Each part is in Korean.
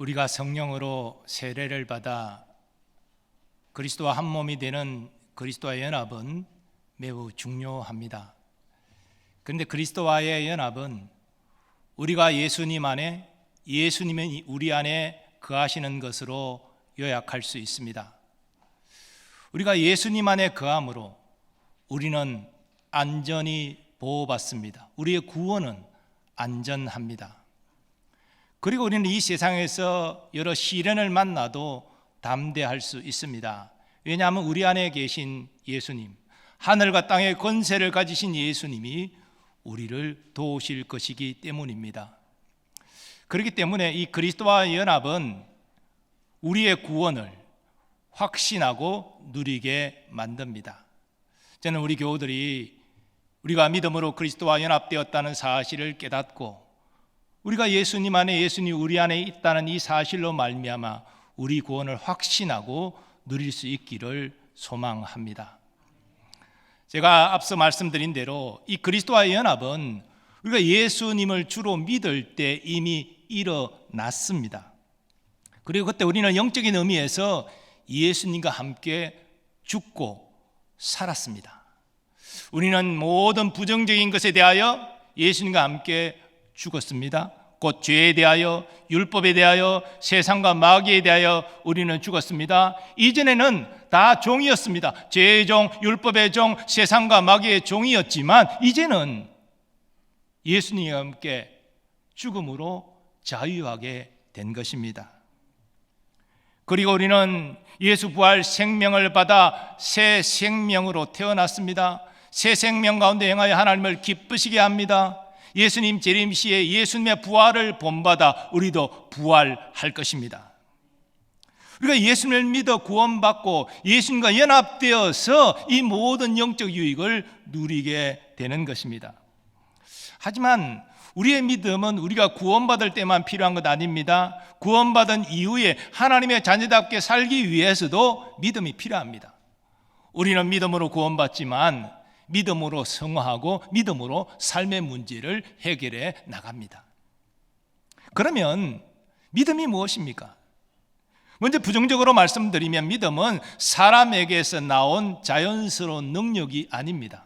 우리가 성령으로 세례를 받아 그리스도와 한 몸이 되는 그리스도와의 연합은 매우 중요합니다. 그런데 그리스도와의 연합은 우리가 예수님 안에, 예수님이 우리 안에 거하시는 것으로 요약할 수 있습니다. 우리가 예수님 안에 거함으로 우리는 안전히 보호받습니다. 우리의 구원은 안전합니다. 그리고 우리는 이 세상에서 여러 시련을 만나도 담대할 수 있습니다. 왜냐하면 우리 안에 계신 예수님, 하늘과 땅의 권세를 가지신 예수님이 우리를 도우실 것이기 때문입니다. 그렇기 때문에 이 그리스도와의 연합은 우리의 구원을 확신하고 누리게 만듭니다. 저는 우리 교우들이 우리가 믿음으로 그리스도와 연합되었다는 사실을 깨닫고 우리가 예수님 안에, 예수님 우리 안에 있다는 이 사실로 말미암아 우리 구원을 확신하고 누릴 수 있기를 소망합니다. 제가 앞서 말씀드린 대로 이 그리스도와의 연합은 우리가 예수님을 주로 믿을 때 이미 일어났습니다. 그리고 그때 우리는 영적인 의미에서 예수님과 함께 죽고 살았습니다. 우리는 모든 부정적인 것에 대하여 예수님과 함께 죽었습니다. 곧 죄에 대하여, 율법에 대하여, 세상과 마귀에 대하여 우리는 죽었습니다. 이전에는 다 종이었습니다. 죄의 종, 율법의 종, 세상과 마귀의 종이었지만 이제는 예수님과 함께 죽음으로 자유하게 된 것입니다. 그리고 우리는 예수 부활 생명을 받아 새 생명으로 태어났습니다. 새 생명 가운데 행하여 하나님을 기쁘시게 합니다. 예수님 재림시에 예수님의 부활을 본받아 우리도 부활할 것입니다. 우리가 예수님을 믿어 구원받고 예수님과 연합되어서 이 모든 영적 유익을 누리게 되는 것입니다. 하지만 우리의 믿음은 우리가 구원받을 때만 필요한 것 아닙니다. 구원받은 이후에 하나님의 자녀답게 살기 위해서도 믿음이 필요합니다. 우리는 믿음으로 구원받지만 믿음으로 성화하고 믿음으로 삶의 문제를 해결해 나갑니다. 그러면 믿음이 무엇입니까? 먼저 부정적으로 말씀드리면 믿음은 사람에게서 나온 자연스러운 능력이 아닙니다.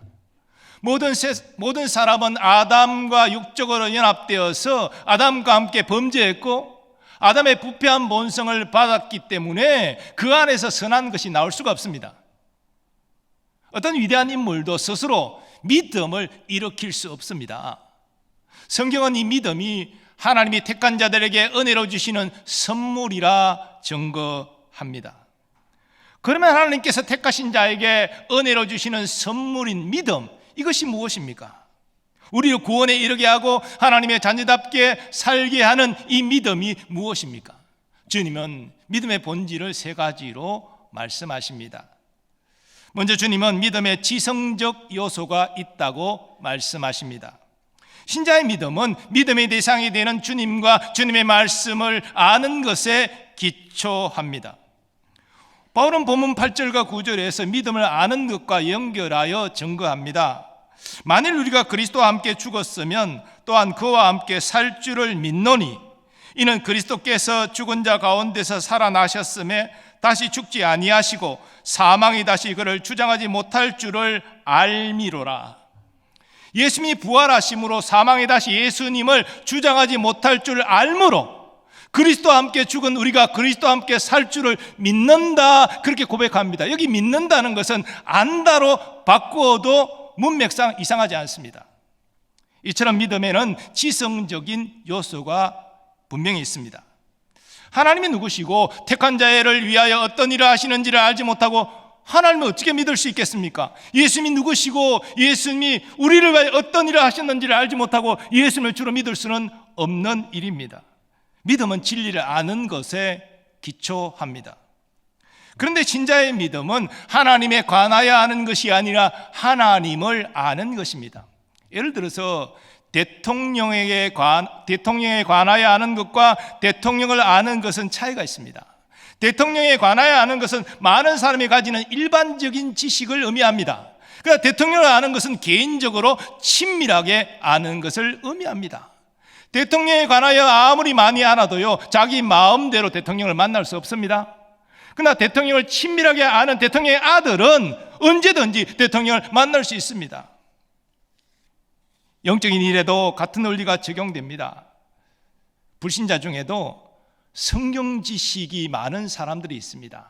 모든 사람은 아담과 육적으로 연합되어서 아담과 함께 범죄했고 아담의 부패한 본성을 받았기 때문에 그 안에서 선한 것이 나올 수가 없습니다. 어떤 위대한 인물도 스스로 믿음을 일으킬 수 없습니다. 성경은 이 믿음이 하나님이 택한 자들에게 은혜로 주시는 선물이라 증거합니다. 그러면 하나님께서 택하신 자에게 은혜로 주시는 선물인 믿음, 이것이 무엇입니까? 우리를 구원에 이르게 하고 하나님의 자녀답게 살게 하는 이 믿음이 무엇입니까? 주님은 믿음의 본질을 세 가지로 말씀하십니다. 먼저 주님은 믿음의 지성적 요소가 있다고 말씀하십니다. 신자의 믿음은 믿음의 대상이 되는 주님과 주님의 말씀을 아는 것에 기초합니다. 바울은 본문 8절과 9절에서 믿음을 아는 것과 연결하여 증거합니다. 만일 우리가 그리스도와 함께 죽었으면 또한 그와 함께 살 줄을 믿노니 이는 그리스도께서 죽은 자 가운데서 살아나셨음에 다시 죽지 아니하시고 사망이 다시 그를 주장하지 못할 줄을 알미로라. 예수님이 부활하심으로 사망이 다시 예수님을 주장하지 못할 줄을 알므로 그리스도와 함께 죽은 우리가 그리스도와 함께 살 줄을 믿는다, 그렇게 고백합니다. 여기 믿는다는 것은 안다로 바꾸어도 문맥상 이상하지 않습니다. 이처럼 믿음에는 지성적인 요소가 분명히 있습니다. 하나님이 누구시고 택한 자를 위하여 어떤 일을 하시는지를 알지 못하고 하나님을 어떻게 믿을 수 있겠습니까? 예수님이 누구시고 예수님이 우리를 위하여 어떤 일을 하셨는지를 알지 못하고 예수님을 주로 믿을 수는 없는 일입니다. 믿음은 진리를 아는 것에 기초합니다. 그런데 신자의 믿음은 하나님에 관하여 아는 것이 아니라 하나님을 아는 것입니다. 예를 들어서 대통령에 관하여 아는 것과 대통령을 아는 것은 차이가 있습니다. 대통령에 관하여 아는 것은 많은 사람이 가지는 일반적인 지식을 의미합니다. 그러나 대통령을 아는 것은 개인적으로 친밀하게 아는 것을 의미합니다. 대통령에 관하여 아무리 많이 알아도요, 자기 마음대로 대통령을 만날 수 없습니다. 그러나 대통령을 친밀하게 아는 대통령의 아들은 언제든지 대통령을 만날 수 있습니다. 영적인 일에도 같은 원리가 적용됩니다. 불신자 중에도 성경 지식이 많은 사람들이 있습니다.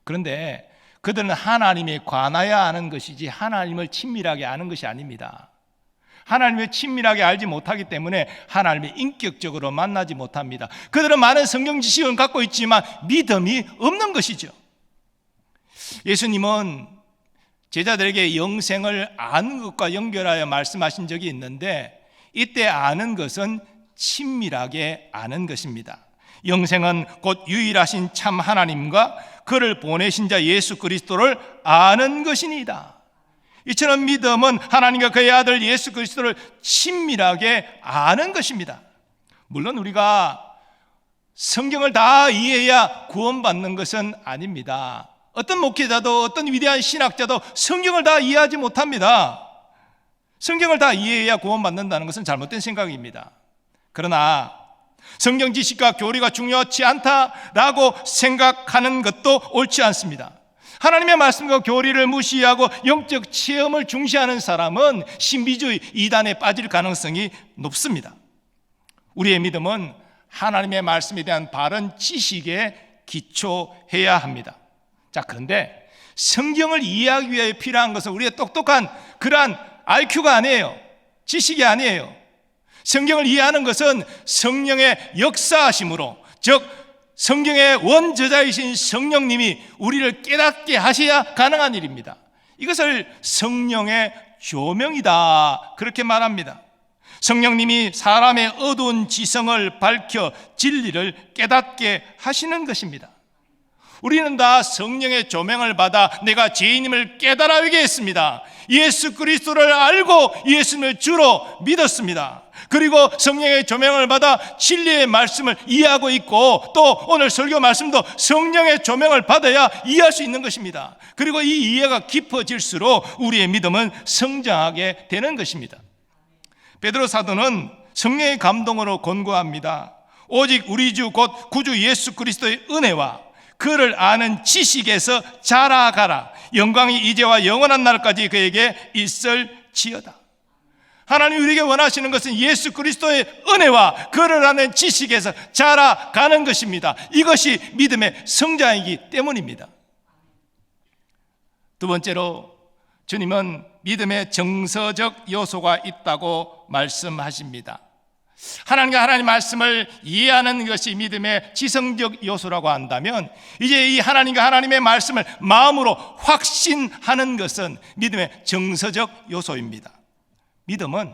그런데 그들은 하나님에 관하여 아는 것이지 하나님을 친밀하게 아는 것이 아닙니다. 하나님을 친밀하게 알지 못하기 때문에 하나님을 인격적으로 만나지 못합니다. 그들은 많은 성경 지식을 갖고 있지만 믿음이 없는 것이죠. 예수님은 제자들에게 영생을 아는 것과 연결하여 말씀하신 적이 있는데, 이때 아는 것은 친밀하게 아는 것입니다. 영생은 곧 유일하신 참 하나님과 그를 보내신 자 예수 그리스도를 아는 것이니이다. 이처럼 믿음은 하나님과 그의 아들 예수 그리스도를 친밀하게 아는 것입니다. 물론 우리가 성경을 다 이해해야 구원받는 것은 아닙니다. 어떤 목회자도 어떤 위대한 신학자도 성경을 다 이해하지 못합니다. 성경을 다 이해해야 구원받는다는 것은 잘못된 생각입니다. 그러나 성경 지식과 교리가 중요하지 않다라고 생각하는 것도 옳지 않습니다. 하나님의 말씀과 교리를 무시하고 영적 체험을 중시하는 사람은 신비주의 이단에 빠질 가능성이 높습니다. 우리의 믿음은 하나님의 말씀에 대한 바른 지식에 기초해야 합니다. 자, 그런데 성경을 이해하기 위해 필요한 것은 우리의 똑똑한 그러한 IQ가 아니에요. 지식이 아니에요. 성경을 이해하는 것은 성령의 역사하심으로, 즉 성경의 원저자이신 성령님이 우리를 깨닫게 하셔야 가능한 일입니다. 이것을 성령의 조명이다, 그렇게 말합니다. 성령님이 사람의 어두운 지성을 밝혀 진리를 깨닫게 하시는 것입니다. 우리는 다 성령의 조명을 받아 내가 죄인임을 깨달아 알게 했습니다. 예수 그리스도를 알고 예수님을 주로 믿었습니다. 그리고 성령의 조명을 받아 진리의 말씀을 이해하고 있고, 또 오늘 설교 말씀도 성령의 조명을 받아야 이해할 수 있는 것입니다. 그리고 이 이해가 깊어질수록 우리의 믿음은 성장하게 되는 것입니다. 베드로 사도는 성령의 감동으로 권고합니다. 오직 우리 주 곧 구주 예수 그리스도의 은혜와 그를 아는 지식에서 자라가라. 영광이 이제와 영원한 날까지 그에게 있을지어다. 하나님 우리에게 원하시는 것은 예수 그리스도의 은혜와 그를 아는 지식에서 자라가는 것입니다. 이것이 믿음의 성장이기 때문입니다. 두 번째로 주님은 믿음의 정서적 요소가 있다고 말씀하십니다. 하나님과 하나님 말씀을 이해하는 것이 믿음의 지성적 요소라고 한다면, 이제 이 하나님과 하나님의 말씀을 마음으로 확신하는 것은 믿음의 정서적 요소입니다. 믿음은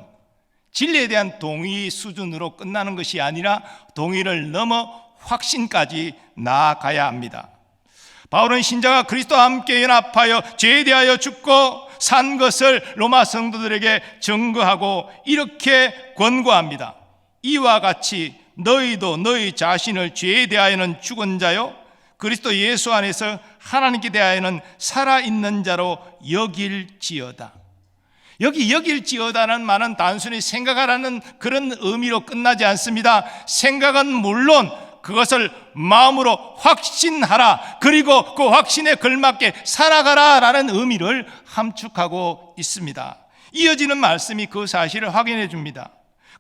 진리에 대한 동의 수준으로 끝나는 것이 아니라 동의를 넘어 확신까지 나아가야 합니다. 바울은 신자가 그리스도와 함께 연합하여 죄에 대하여 죽고 산 것을 로마 성도들에게 증거하고 이렇게 권고합니다. 이와 같이 너희도 너희 자신을 죄에 대하여는 죽은 자요 그리스도 예수 안에서 하나님께 대하여는 살아있는 자로 여길지어다. 여기 여길지어다는 말은 단순히 생각하라는 그런 의미로 끝나지 않습니다. 생각은 물론 그것을 마음으로 확신하라, 그리고 그 확신에 걸맞게 살아가라 라는 의미를 함축하고 있습니다. 이어지는 말씀이 그 사실을 확인해 줍니다.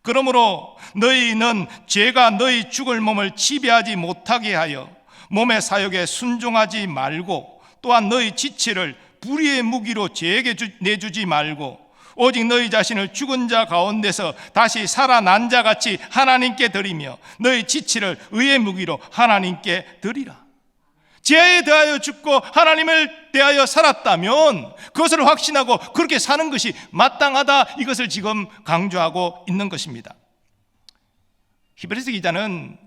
그러므로 너희는 죄가 너희 죽을 몸을 지배하지 못하게 하여 몸의 사욕에 순종하지 말고, 또한 너희 지체를 불의의 무기로 죄에게 내주지 말고, 오직 너희 자신을 죽은 자 가운데서 다시 살아난 자 같이 하나님께 드리며 너희 지체를 의의 무기로 하나님께 드리라. 죄에 대하여 죽고 하나님을 대하여 살았다면 그것을 확신하고 그렇게 사는 것이 마땅하다, 이것을 지금 강조하고 있는 것입니다. 히브리서 기자는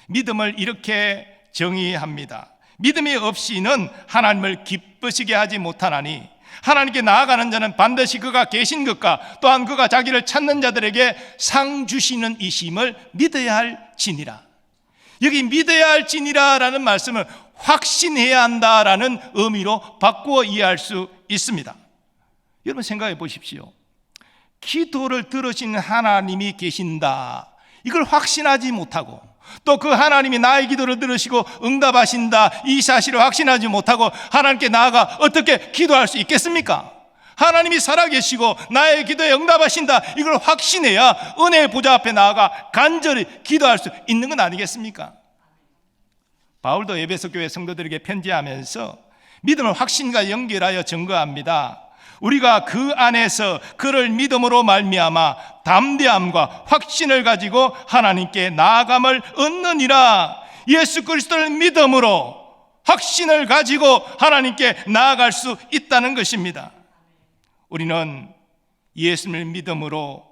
믿음을 이렇게 정의합니다. 믿음이 없이는 하나님을 기쁘시게 하지 못하나니 하나님께 나아가는 자는 반드시 그가 계신 것과 또한 그가 자기를 찾는 자들에게 상 주시는 이심을 믿어야 할지니라. 여기 믿어야 할지니라 라는 말씀을 확신해야 한다라는 의미로 바꾸어 이해할 수 있습니다. 여러분 생각해 보십시오. 기도를 들으시는 하나님이 계신다, 이걸 확신하지 못하고 또 그 하나님이 나의 기도를 들으시고 응답하신다 이 사실을 확신하지 못하고 하나님께 나아가 어떻게 기도할 수 있겠습니까? 하나님이 살아계시고 나의 기도에 응답하신다 이걸 확신해야 은혜의 보좌 앞에 나아가 간절히 기도할 수 있는 건 아니겠습니까? 바울도 에베소 교회 성도들에게 편지하면서 믿음을 확신과 연결하여 증거합니다. 우리가 그 안에서 그를 믿음으로 말미암아 담대함과 확신을 가지고 하나님께 나아감을 얻느니라. 예수 그리스도를 믿음으로 확신을 가지고 하나님께 나아갈 수 있다는 것입니다. 우리는 예수를 믿음으로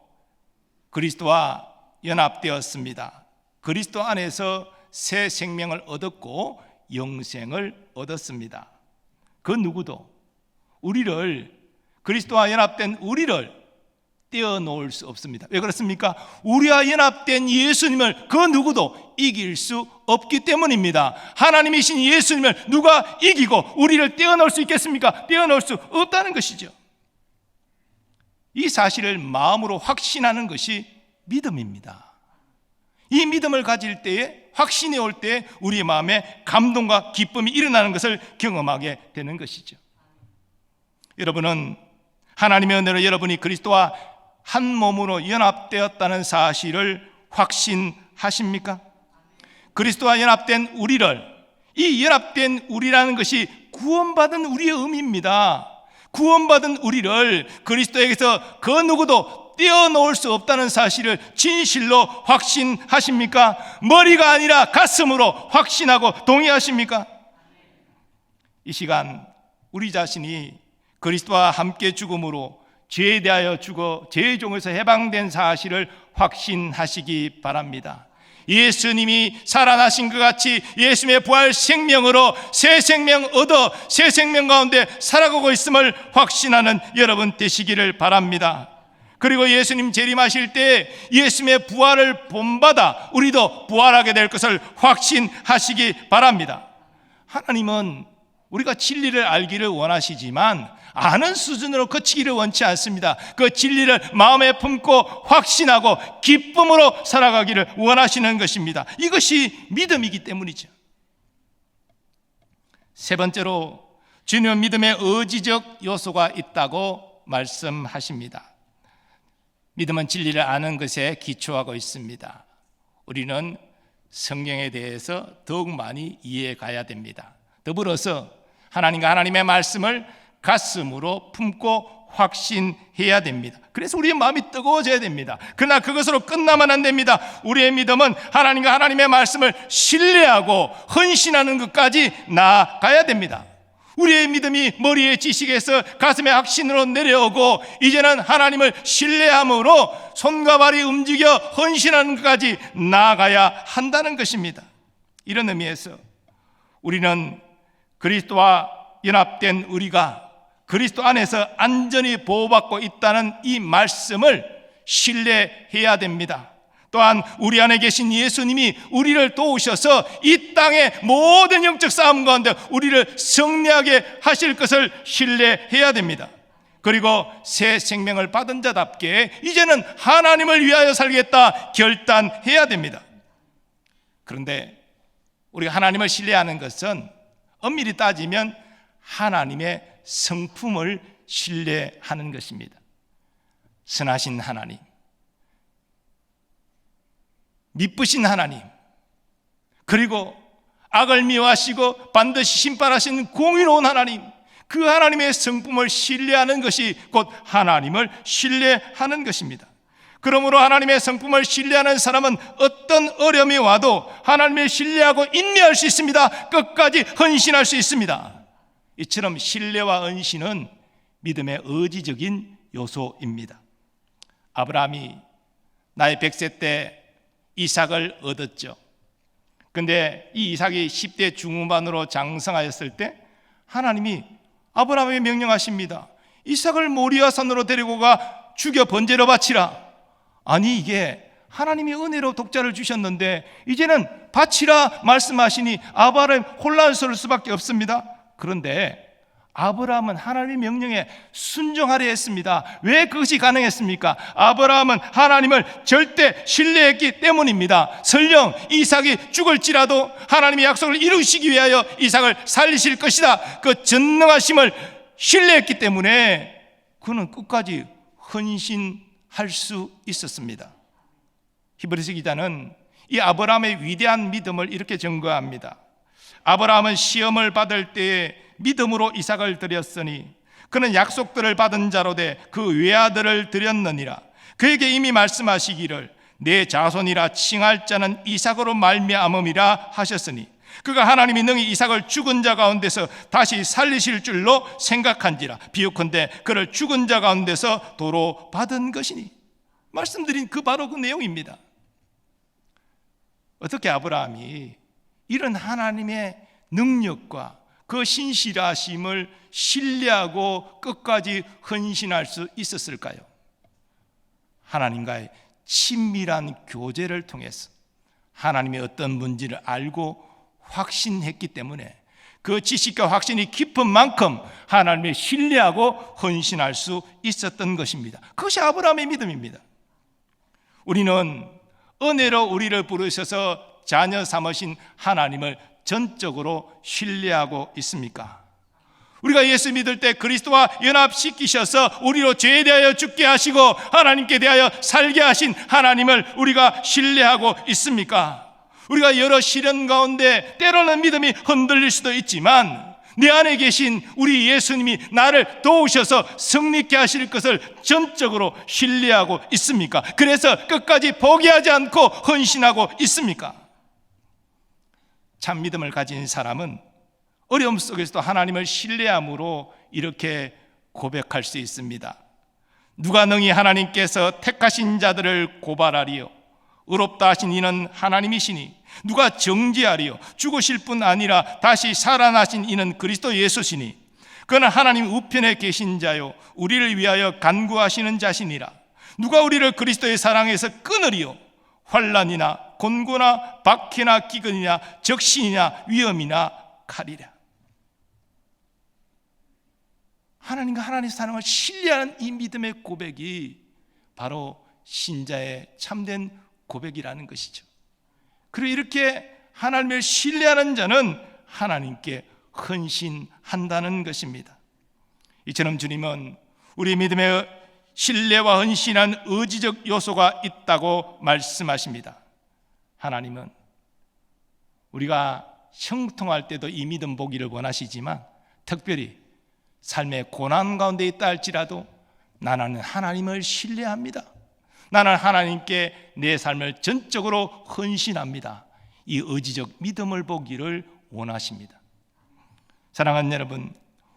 그리스도와 연합되었습니다. 그리스도 안에서 새 생명을 얻었고 영생을 얻었습니다. 그 누구도 우리를 그리스도와 연합된 우리를 떼어놓을 수 없습니다. 왜 그렇습니까? 우리와 연합된 예수님을 그 누구도 이길 수 없기 때문입니다. 하나님이신 예수님을 누가 이기고 우리를 떼어놓을 수 있겠습니까? 떼어놓을 수 없다는 것이죠. 이 사실을 마음으로 확신하는 것이 믿음입니다. 이 믿음을 가질 때에 확신이 올 때 우리 마음에 감동과 기쁨이 일어나는 것을 경험하게 되는 것이죠. 여러분은 하나님의 은혜로 여러분이 그리스도와 한 몸으로 연합되었다는 사실을 확신하십니까? 그리스도와 연합된 우리를, 이 연합된 우리라는 것이 구원받은 우리의 의미입니다. 구원받은 우리를 그리스도에게서 그 누구도 떼어놓을 수 없다는 사실을 진실로 확신하십니까? 머리가 아니라 가슴으로 확신하고 동의하십니까? 이 시간 우리 자신이 그리스도와 함께 죽음으로 죄에 대하여 죽어 죄의 종에서 해방된 사실을 확신하시기 바랍니다. 예수님이 살아나신 것 같이 예수님의 부활 생명으로 새 생명 얻어 새 생명 가운데 살아가고 있음을 확신하는 여러분 되시기를 바랍니다. 그리고 예수님 재림하실 때 예수님의 부활을 본받아 우리도 부활하게 될 것을 확신하시기 바랍니다. 하나님은 우리가 진리를 알기를 원하시지만 아는 수준으로 그치기를 원치 않습니다. 그 진리를 마음에 품고 확신하고 기쁨으로 살아가기를 원하시는 것입니다. 이것이 믿음이기 때문이죠. 세 번째로 주님은 믿음의 의지적 요소가 있다고 말씀하십니다. 믿음은 진리를 아는 것에 기초하고 있습니다. 우리는 성경에 대해서 더욱 많이 이해해 가야 됩니다. 더불어서 하나님과 하나님의 말씀을 가슴으로 품고 확신해야 됩니다. 그래서 우리의 마음이 뜨거워져야 됩니다. 그러나 그것으로 끝나면 안 됩니다. 우리의 믿음은 하나님과 하나님의 말씀을 신뢰하고 헌신하는 것까지 나아가야 됩니다. 우리의 믿음이 머리의 지식에서 가슴의 확신으로 내려오고 이제는 하나님을 신뢰함으로 손과 발이 움직여 헌신하는 것까지 나아가야 한다는 것입니다. 이런 의미에서 우리는 그리스도와 연합된 우리가 그리스도 안에서 안전히 보호받고 있다는 이 말씀을 신뢰해야 됩니다. 또한 우리 안에 계신 예수님이 우리를 도우셔서 이 땅의 모든 영적 싸움 가운데 우리를 승리하게 하실 것을 신뢰해야 됩니다. 그리고 새 생명을 받은 자답게 이제는 하나님을 위하여 살겠다 결단해야 됩니다. 그런데 우리가 하나님을 신뢰하는 것은 엄밀히 따지면 하나님의 성품을 신뢰하는 것입니다. 선하신 하나님, 미쁘신 하나님, 그리고 악을 미워하시고 반드시 심판하시는 공의로운 하나님, 그 하나님의 성품을 신뢰하는 것이 곧 하나님을 신뢰하는 것입니다. 그러므로 하나님의 성품을 신뢰하는 사람은 어떤 어려움이 와도 하나님을 신뢰하고 인내할 수 있습니다. 끝까지 헌신할 수 있습니다. 이처럼 신뢰와 헌신은 믿음의 의지적인 요소입니다. 아브라함이 나이 100세 때 이삭을 얻었죠. 그런데 이 이삭이 10대 중후반으로 장성하였을 때 하나님이 아브라함에게 명령하십니다. 이삭을 모리아 산으로 데리고 가 죽여 번제로 바치라. 아니, 이게 하나님이 은혜로 독자를 주셨는데 이제는 바치라 말씀하시니 아브라함 혼란스러울 수밖에 없습니다. 그런데 아브라함은 하나님의 명령에 순종하려 했습니다. 왜 그것이 가능했습니까? 아브라함은 하나님을 절대 신뢰했기 때문입니다. 설령 이삭이 죽을지라도 하나님의 약속을 이루시기 위하여 이삭을 살리실 것이다, 그 전능하심을 신뢰했기 때문에 그는 끝까지 헌신할 수 있었습니다. 히브리서 기자는 이 아브라함의 위대한 믿음을 이렇게 증거합니다. 아브라함은 시험을 받을 때에 믿음으로 이삭을 드렸으니 그는 약속들을 받은 자로 돼 그 외아들을 드렸느니라. 그에게 이미 말씀하시기를 내 자손이라 칭할 자는 이삭으로 말미암음이라 하셨으니 그가 하나님이 능히 이삭을 죽은 자 가운데서 다시 살리실 줄로 생각한지라. 비유컨대 그를 죽은 자 가운데서 도로 받은 것이니. 말씀드린 바로 그 내용입니다. 어떻게 아브라함이 이런 하나님의 능력과 그 신실하심을 신뢰하고 끝까지 헌신할 수 있었을까요? 하나님과의 친밀한 교제를 통해서 하나님의 어떤 문제를 알고 확신했기 때문에 그 지식과 확신이 깊은 만큼 하나님을 신뢰하고 헌신할 수 있었던 것입니다. 그것이 아브라함의 믿음입니다. 우리는 은혜로 우리를 부르셔서 자녀 삼으신 하나님을 전적으로 신뢰하고 있습니까? 우리가 예수 믿을 때 그리스도와 연합시키셔서 우리로 죄에 대하여 죽게 하시고 하나님께 대하여 살게 하신 하나님을 우리가 신뢰하고 있습니까? 우리가 여러 시련 가운데 때로는 믿음이 흔들릴 수도 있지만 내 안에 계신 우리 예수님이 나를 도우셔서 승리케 하실 것을 전적으로 신뢰하고 있습니까? 그래서 끝까지 포기하지 않고 헌신하고 있습니까? 참 믿음을 가진 사람은 어려움 속에서도 하나님을 신뢰함으로 이렇게 고백할 수 있습니다. 누가 능히 하나님께서 택하신 자들을 고발하리요? 의롭다 하신 이는 하나님이시니 누가 정죄하리요? 죽으실 뿐 아니라 다시 살아나신 이는 그리스도 예수시니 그는 하나님 우편에 계신 자요 우리를 위하여 간구하시는 자시니라. 누가 우리를 그리스도의 사랑에서 끊으리요? 환난이나 곤고나 박해나 기근이나 적신이나 위험이나 칼이라. 하나님과 하나님의 사랑을 신뢰하는 이 믿음의 고백이 바로 신자의 참된 고백이라는 것이죠. 그리고 이렇게 하나님을 신뢰하는 자는 하나님께 헌신한다는 것입니다. 이처럼 주님은 우리 믿음의 신뢰와 헌신한 의지적 요소가 있다고 말씀하십니다. 하나님은 우리가 형통할 때도 이 믿음 보기를 원하시지만 특별히 삶의 고난 가운데 있다 할지라도 나는 하나님을 신뢰합니다. 나는 하나님께 내 삶을 전적으로 헌신합니다. 이 의지적 믿음을 보기를 원하십니다. 사랑하는 여러분,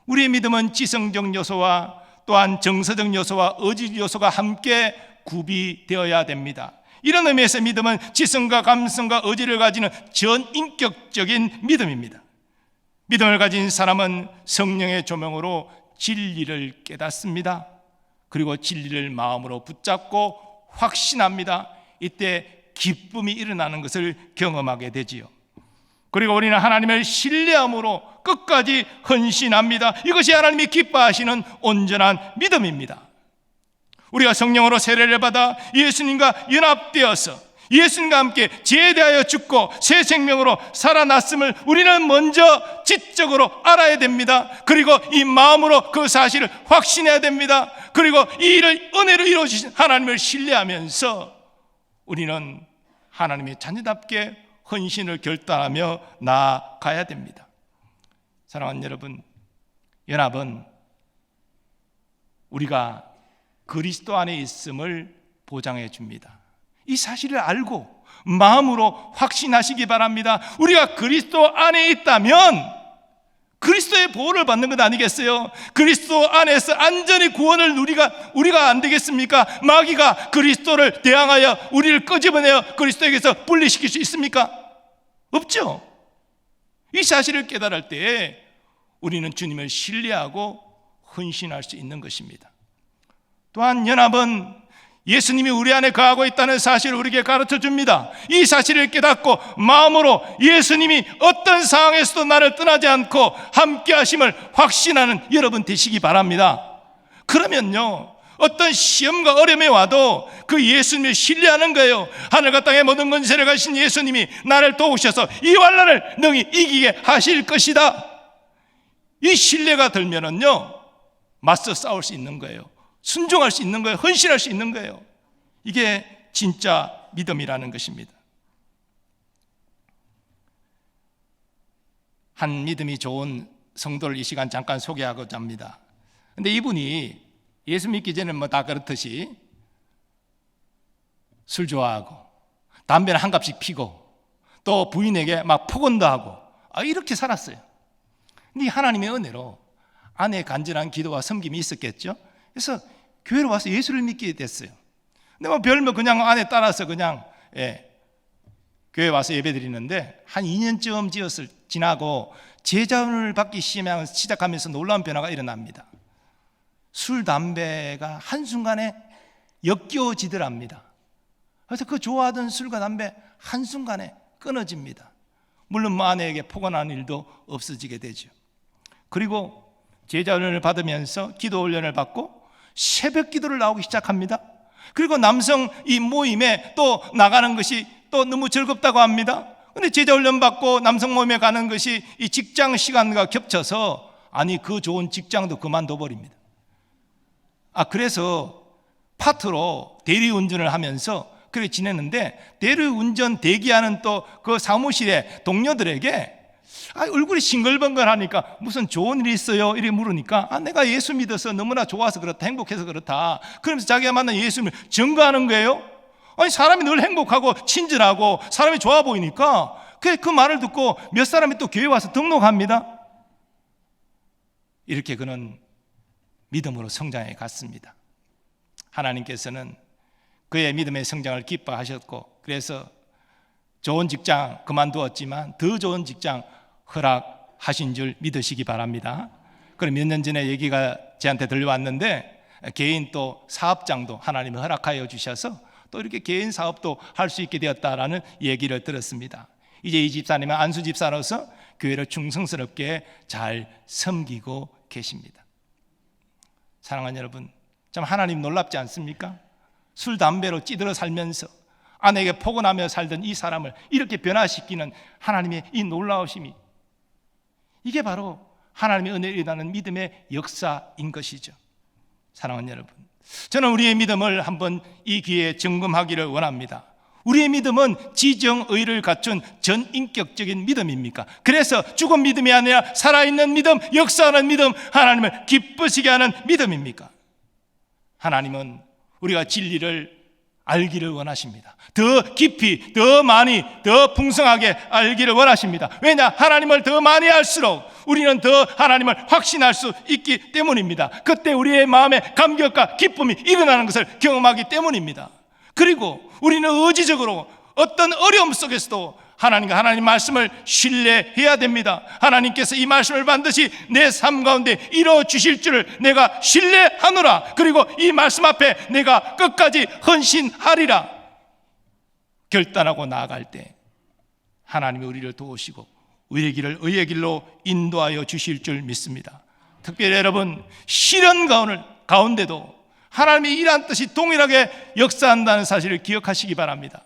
우리의 믿음은 지성적 요소와 또한 정서적 요소와 의지적 요소가 함께 구비되어야 됩니다. 이런 의미에서 믿음은 지성과 감성과 의지를 가지는 전인격적인 믿음입니다. 믿음을 가진 사람은 성령의 조명으로 진리를 깨닫습니다. 그리고 진리를 마음으로 붙잡고 확신합니다. 이때 기쁨이 일어나는 것을 경험하게 되지요. 그리고 우리는 하나님을 신뢰함으로 끝까지 헌신합니다. 이것이 하나님이 기뻐하시는 온전한 믿음입니다. 우리가 성령으로 세례를 받아 예수님과 연합되어서 예수님과 함께 죄에 대하여 죽고 새 생명으로 살아났음을 우리는 먼저 지적으로 알아야 됩니다. 그리고 이 마음으로 그 사실을 확신해야 됩니다. 그리고 이 일을 은혜로 이루어주신 하나님을 신뢰하면서 우리는 하나님의 자녀답게 헌신을 결단하며 나아가야 됩니다. 사랑하는 여러분, 연합은 우리가 그리스도 안에 있음을 보장해 줍니다. 이 사실을 알고 마음으로 확신하시기 바랍니다. 우리가 그리스도 안에 있다면 그리스도의 보호를 받는 것 아니겠어요? 그리스도 안에서 안전히 구원을 우리가 안 되겠습니까? 마귀가 그리스도를 대항하여 우리를 끄집어내어 그리스도에게서 분리시킬 수 있습니까? 없죠. 이 사실을 깨달을 때에 우리는 주님을 신뢰하고 헌신할 수 있는 것입니다. 또한 연합은 예수님이 우리 안에 거하고 있다는 사실을 우리에게 가르쳐 줍니다. 이 사실을 깨닫고 마음으로 예수님이 어떤 상황에서도 나를 떠나지 않고 함께 하심을 확신하는 여러분 되시기 바랍니다. 그러면요, 어떤 시험과 어려움이 와도 그 예수님을 신뢰하는 거예요. 하늘과 땅의 모든 권세를 가신 예수님이 나를 도우셔서 이 환난을 능히 이기게 하실 것이다. 이 신뢰가 들면은요, 맞서 싸울 수 있는 거예요. 순종할 수 있는 거예요. 헌신할 수 있는 거예요. 이게 진짜 믿음이라는 것입니다. 한 믿음이 좋은 성도를 이 시간 잠깐 소개하고자 합니다. 근데 이분이 예수 믿기 전에는 뭐 다 그렇듯이 술 좋아하고 담배는 한 갑씩 피고 또 부인에게 막 폭언도 하고 이렇게 살았어요. 근데 하나님의 은혜로 아내의 간절한 기도와 섬김이 있었겠죠. 그래서 교회로 와서 예수를 믿게 됐어요. 근데 뭐 별로 그냥 아내 따라서 그냥 교회 와서 예배 드리는데 한 2년쯤 지나고 제자훈을 받기 시작하면서 놀라운 변화가 일어납니다. 술, 담배가 한순간에 역겨워지더랍니다. 그래서 그 좋아하던 술과 담배 한순간에 끊어집니다. 물론 뭐 아내에게 폭언하는 일도 없어지게 되죠. 그리고 제자훈련을 받으면서 기도 훈련을 받고 새벽 기도를 나오기 시작합니다. 그리고 남성 이 모임에 또 나가는 것이 또 너무 즐겁다고 합니다. 그런데 제자훈련 받고 남성 모임에 가는 것이 이 직장 시간과 겹쳐서 그 좋은 직장도 그만둬 버립니다. 그래서 파트로 대리운전을 하면서 그렇게 지냈는데, 대리운전 대기하는 또 그 사무실의 동료들에게 얼굴이 싱글벙글하니까 무슨 좋은 일 있어요? 이렇게 물으니까 내가 예수 믿어서 너무나 좋아서 그렇다, 행복해서 그렇다. 그러면서 자기가 만난 예수님을 증거하는 거예요. 사람이 늘 행복하고 친절하고 사람이 좋아 보이니까 그 말을 듣고 몇 사람이 또 교회 와서 등록합니다. 이렇게 그는 믿음으로 성장해 갔습니다. 하나님께서는 그의 믿음의 성장을 기뻐하셨고, 그래서 좋은 직장 그만두었지만 더 좋은 직장 허락하신 줄 믿으시기 바랍니다. 그럼 몇 년 전에 얘기가 저한테 들려왔는데, 개인 또 사업장도 하나님이 허락하여 주셔서 또 이렇게 개인 사업도 할 수 있게 되었다라는 얘기를 들었습니다. 이제 이 집사님은 안수 집사로서 교회를 충성스럽게 잘 섬기고 계십니다. 사랑하는 여러분, 참 하나님 놀랍지 않습니까? 술, 담배로 찌들어 살면서 아내에게 폭언하며 살던 이 사람을 이렇게 변화시키는 하나님의 이 놀라우심이, 이게 바로 하나님의 은혜를 일하는 믿음의 역사인 것이죠. 사랑하는 여러분, 저는 우리의 믿음을 한번 이 기회에 점검하기를 원합니다. 우리의 믿음은 지정의를 갖춘 전인격적인 믿음입니까? 그래서 죽은 믿음이 아니라 살아있는 믿음, 역사하는 믿음, 하나님을 기쁘시게 하는 믿음입니까? 하나님은 우리가 진리를 알기를 원하십니다. 더 깊이, 더 많이, 더 풍성하게 알기를 원하십니다. 왜냐? 하나님을 더 많이 알수록 우리는 더 하나님을 확신할 수 있기 때문입니다. 그때 우리의 마음에 감격과 기쁨이 일어나는 것을 경험하기 때문입니다. 그리고 우리는 의지적으로 어떤 어려움 속에서도 하나님과 하나님 말씀을 신뢰해야 됩니다. 하나님께서 이 말씀을 반드시 내 삶 가운데 이루어 주실 줄을 내가 신뢰하노라. 그리고 이 말씀 앞에 내가 끝까지 헌신하리라. 결단하고 나아갈 때 하나님이 우리를 도우시고 의의 길을 의의 길로 인도하여 주실 줄 믿습니다. 특별히 여러분, 시련 가운데도 하나님이 일한 뜻이 동일하게 역사한다는 사실을 기억하시기 바랍니다.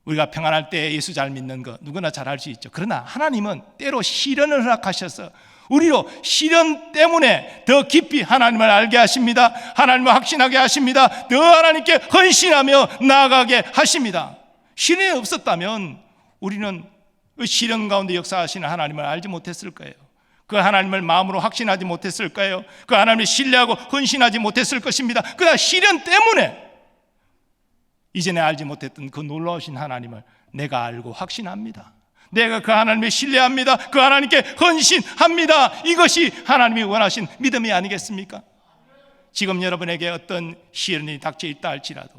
우리가 평안할 때 예수 잘 믿는 거 누구나 잘 할 수 있죠. 그러나 하나님은 때로 시련을 허락하셔서 우리로 시련 때문에 더 깊이 하나님을 알게 하십니다. 하나님을 확신하게 하십니다. 더 하나님께 헌신하며 나아가게 하십니다. 시련이 없었다면 우리는 그 시련 가운데 역사하시는 하나님을 알지 못했을 거예요. 그 하나님을 마음으로 확신하지 못했을 거예요. 그 하나님을 신뢰하고 헌신하지 못했을 것입니다. 그러나 시련 때문에 이전에 알지 못했던 그 놀라우신 하나님을 내가 알고 확신합니다. 내가 그 하나님을 신뢰합니다. 그 하나님께 헌신합니다. 이것이 하나님이 원하신 믿음이 아니겠습니까? 지금 여러분에게 어떤 시련이 닥쳐 있다 할지라도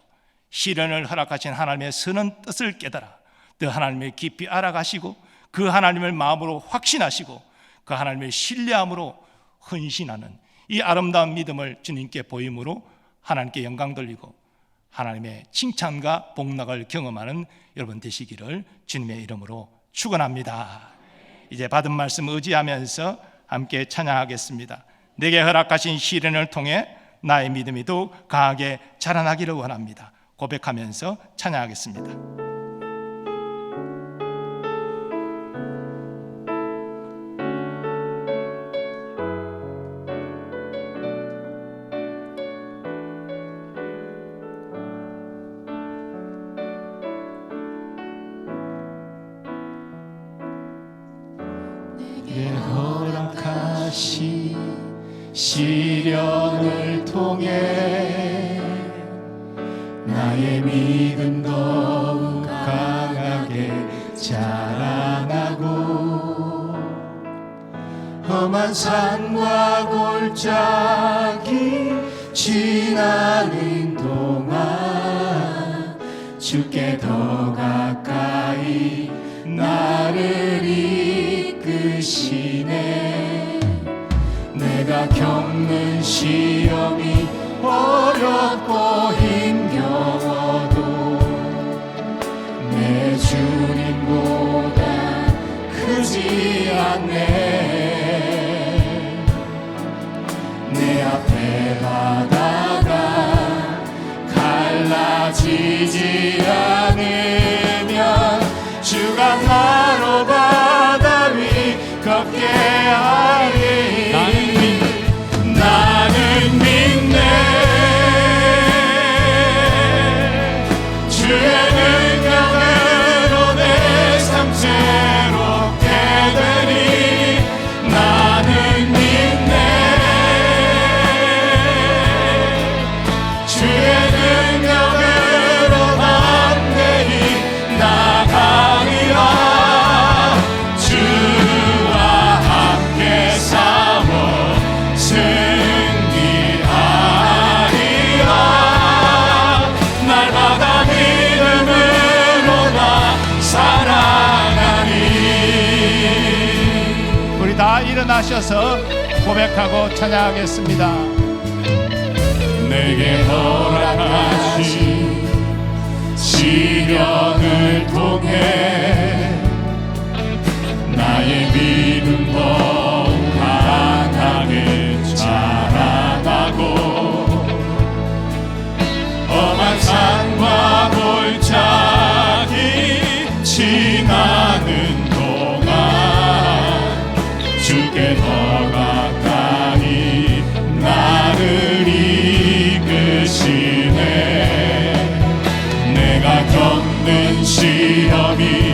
시련을 허락하신 하나님의 선한 뜻을 깨달아 그 하나님을 깊이 알아가시고 그 하나님을 마음으로 확신하시고 그 하나님을 신뢰함으로 헌신하는 이 아름다운 믿음을 주님께 보임으로 하나님께 영광 돌리고 하나님의 칭찬과 복락을 경험하는 여러분 되시기를 주님의 이름으로 축원합니다. 이제 받은 말씀 의지하면서 함께 찬양하겠습니다. 내게 허락하신 시련을 통해 나의 믿음이 더욱 강하게 자라나기를 원합니다. 고백하면서 찬양하겠습니다. 내게 허락하신 시련을 통해 나의 믿음 더욱 강하게 자라나고 험한 산과 골짜기 지나는 동안 주께 더 가까이 나를 이끄시네. 내가 겪는 시험이 어렵고 힘겨워도 내 주님보다 크지 않네. 내 앞에 바다가 갈라지지 않으면 주가 나로 바다 위 걷게 하리. 나는 믿네. 주의 능력으로 내 삶 새롭게 되리. 나는 믿네. 주의 능력으로 담대히 나가리라. 주와 함께 싸워 승리하리라. 날마다 믿음으로 나 살아가리. 우리 다 일어나셔서 고백하고 찬양하겠습니다. 내게 허락하신 시련을 통해 나의 믿음 더욱 강하게 자라나고 험한 산과 골짜기 지나는 동안 주께 더 가까이 나를 이끄시네. 내가 겪는 시험이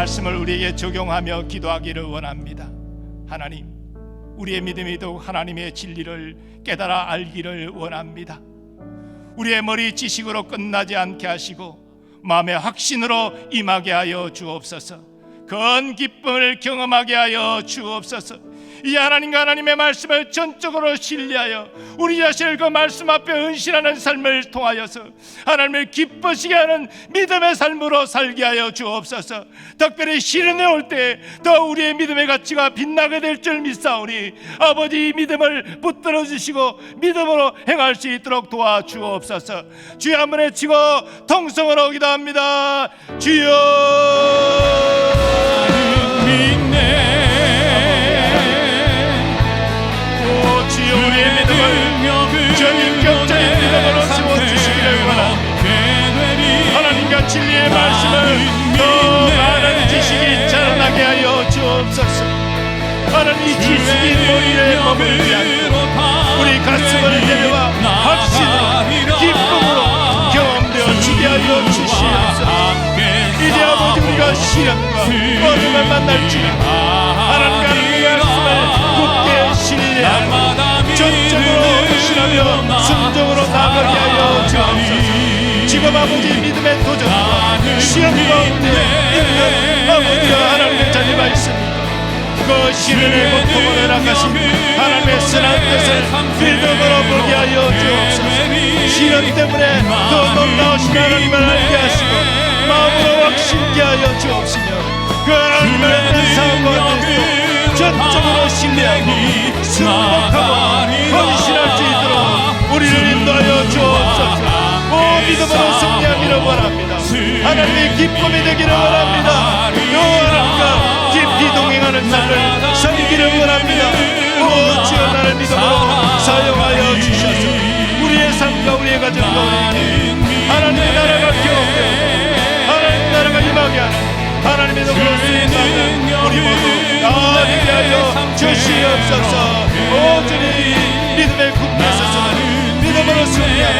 말씀을 우리에게 적용하며 기도하기를 원합니다. 하나님, 우리의 믿음이 더욱 하나님의 진리를 깨달아 알기를 원합니다. 우리의 머리 지식으로 끝나지 않게 하시고 마음의 확신으로 임하게 하여 주옵소서. 큰 기쁨을 경험하게 하여 주옵소서. 이 하나님과 하나님의 말씀을 전적으로 신뢰하여 우리 자신을 그 말씀 앞에 헌신하는 삶을 통하여서 하나님을 기쁘시게 하는 믿음의 삶으로 살게 하여 주옵소서. 특별히 시련에 올 때 더 우리의 믿음의 가치가 빛나게 될 줄 믿사오니 아버지, 이 믿음을 붙들어 주시고 믿음으로 행할 수 있도록 도와주옵소서. 주여 한 번 외치고 통성으로 기도합니다. 주여 믿네. 우리의 믿음을 전인격적인 믿음으로 세워주시기를 원합니다. 하나님과 진리의 말씀을 더 많은 지식이 자라나게 하여 주옵소서. 하나님, 이 지식이 머리에 머물지 않고 우리 가슴을 내려와 확신으로 기쁨으로 경험되어 지게 하여 주시옵소서. 이제 아버지, 우리가 시련과 어려움을 만날지 하나님과 하나님의 말씀을 굳게 신뢰하고 전적으로 헌신하며 순종으로 나아가게 하여 주옵소서. 지금 아버지, 믿음의 도전과 시험 가운데 있는 아버지와 하나님의 자녀가 있습니다. 그 시련의 고통을 허락하신 하나님의 선한 뜻을 믿음으로 보게 하여 주옵소서. 시련 때문에 더 놀라우신 하나님을 알게 하시고 마음으로 확신케 하여 주옵시며 그 하나님을 낸 상황 가운데서 전적으로 신뢰하고 승복하고 헌신할 수 있도록 우리를 인도하여 주옵소서. 오, 믿음으로 승리하기를 원합니다. 하나님의 기쁨이 되기를 원합니다. 요 하나님과 깊이 동행하는 삶을 살기를 원합니다. 오, 주여, 나를 믿음으로 사용하여 주셔서 우리의 삶과 우리의 가정과 우리에게 하나님의 나라가 경험되고 하나님의 나라가 임하게 하는 하나님의 도구로 쓰임받는 우리 모두 다 되게 하여 주시옵소서. 오, 주님, 믿음의 굳게 서서 믿음으로 승리하는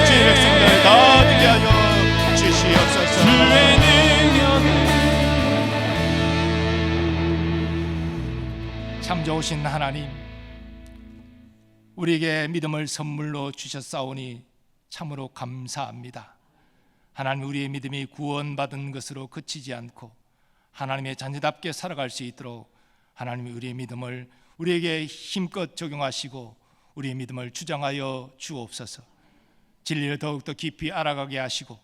주의 백성들 다 되게 하여 주시옵소서. 참 좋으신 하나님, 우리에게 믿음을 선물로 주셨사오니 참으로 감사합니다. 하나님, 우리의 믿음이 구원받은 것으로 그치지 않고 하나님의 자녀답게 살아갈 수 있도록 하나님이 우리의 믿음을 우리에게 힘껏 적용하시고 우리의 믿음을 주장하여 주옵소서. 진리를 더욱더 깊이 알아가게 하시고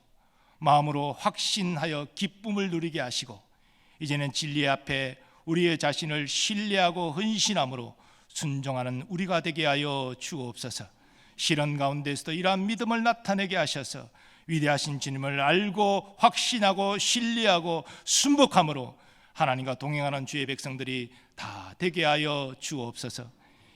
마음으로 확신하여 기쁨을 누리게 하시고 이제는 진리 앞에 우리의 자신을 신뢰하고 헌신함으로 순종하는 우리가 되게 하여 주옵소서. 시련 가운데서도 이러한 믿음을 나타내게 하셔서 위대하신 주님을 알고 확신하고 신뢰하고 순복함으로 하나님과 동행하는 주의 백성들이 다 되게 하여 주옵소서.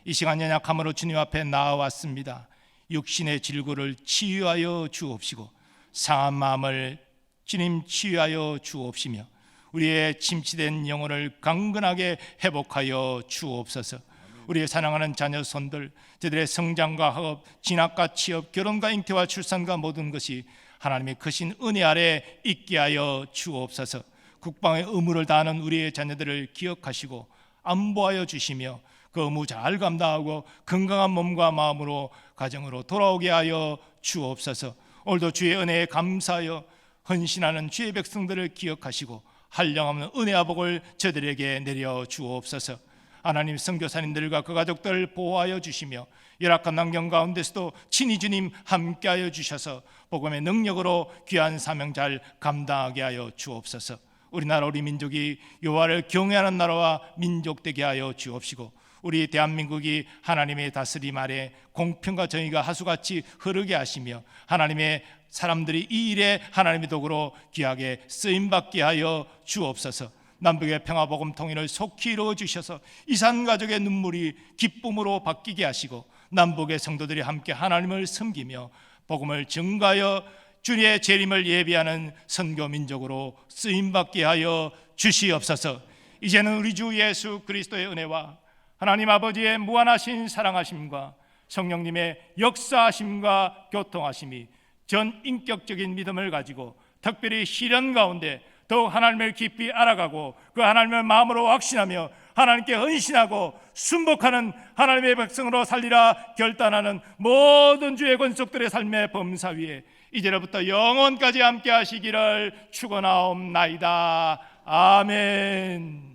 이 시간 연약함으로 주님 앞에 나아왔습니다. 육신의 질고를 치유하여 주옵시고 상한 마음을 주님 치유하여 주옵시며 우리의 침체된 영혼을 강건하게 회복하여 주옵소서. 우리의 사랑하는 자녀 손들, 저들의 성장과 학업, 진학과 취업, 결혼과 잉태와 출산과 모든 것이 하나님의 크신 은혜 아래 있게 하여 주옵소서. 국방의 의무를 다하는 우리의 자녀들을 기억하시고 안보하여 주시며 그 의무 잘 감당하고 건강한 몸과 마음으로 가정으로 돌아오게 하여 주옵소서. 오늘도 주의 은혜에 감사하여 헌신하는 주의 백성들을 기억하시고 한량없는 은혜와 복을 저들에게 내려 주옵소서. 하나님, 선교사님들과 그 가족들 보호하여 주시며 열악한 환경 가운데서도 친히 주님 함께하여 주셔서 복음의 능력으로 귀한 사명 잘 감당하게 하여 주옵소서. 우리나라 우리 민족이 여호와를 경외하는 나라와 민족 되게 하여 주옵시고 우리 대한민국이 하나님의 다스림 아래 공평과 정의가 하수같이 흐르게 하시며 하나님의 사람들이 이 일에 하나님의 도구로 귀하게 쓰임받게 하여 주옵소서. 남북의 평화복음 통일을 속히 이루어 주셔서 이산가족의 눈물이 기쁨으로 바뀌게 하시고 남북의 성도들이 함께 하나님을 섬기며 복음을 증가하여 주님의 재림을 예비하는 선교민족으로 쓰임받게 하여 주시옵소서. 이제는 우리 주 예수 그리스도의 은혜와 하나님 아버지의 무한하신 사랑하심과 성령님의 역사하심과 교통하심이 전 인격적인 믿음을 가지고 특별히 시련 가운데 더욱 하나님을 깊이 알아가고 그 하나님을 마음으로 확신하며 하나님께 헌신하고 순복하는 하나님의 백성으로 살리라 결단하는 모든 주의 권속들의 삶의 범사 위에 이제로부터 영원까지 함께 하시기를 축원하옵나이다. 아멘.